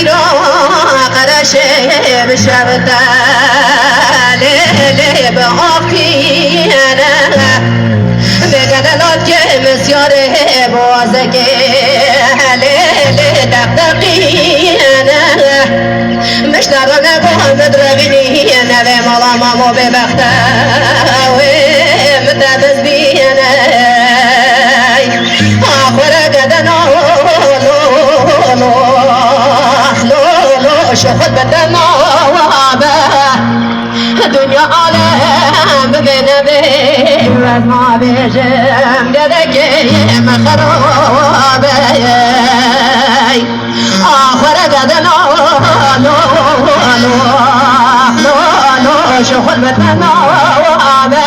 حيرو قرشه بشبتا ليلي بأخي أنا بقدلات كمسياره بوازكي ليلي دقدقي أنا مشتغل نبوه مدرغني أنا بمالا مامو ببخته ومتبز بي أنا آخر قدنا شخص بدنا وابا دنيا عالم بنبي وما بيجم قدك مخروب آخر قدنا شخص بدنا وابا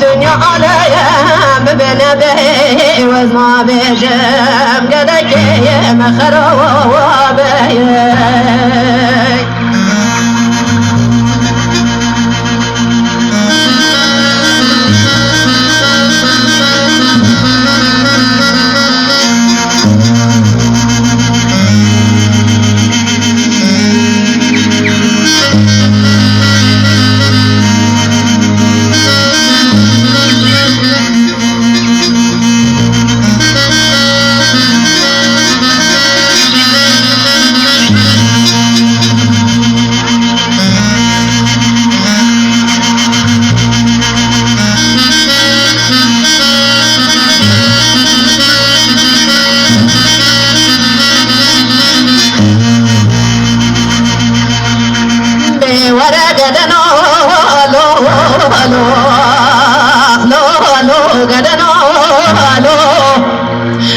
دنيا عالم بنبي وما بيجم قدك مخروب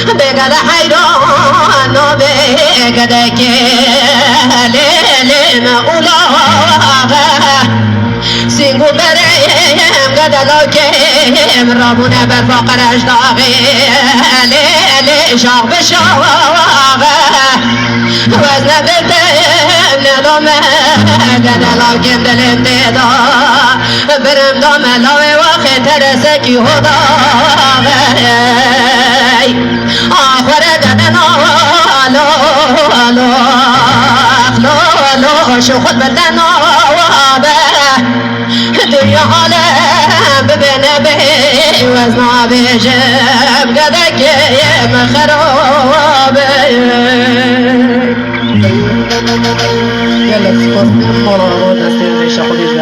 بقد حيران بقدك ليل ما أولاها سينقو بريم قد لوكيم ربنا بالفقر أجداغي ليل شاق بشاغا وزن بالتم نظام قد لوكيم بالانتظا برم دام لوي وقت ترسكي هدا آخر قدنا شخص بدنا وابا دنيا عالم بنبي وزنا بيجم قدك مخروب يلا تسكت مرة دستين شخص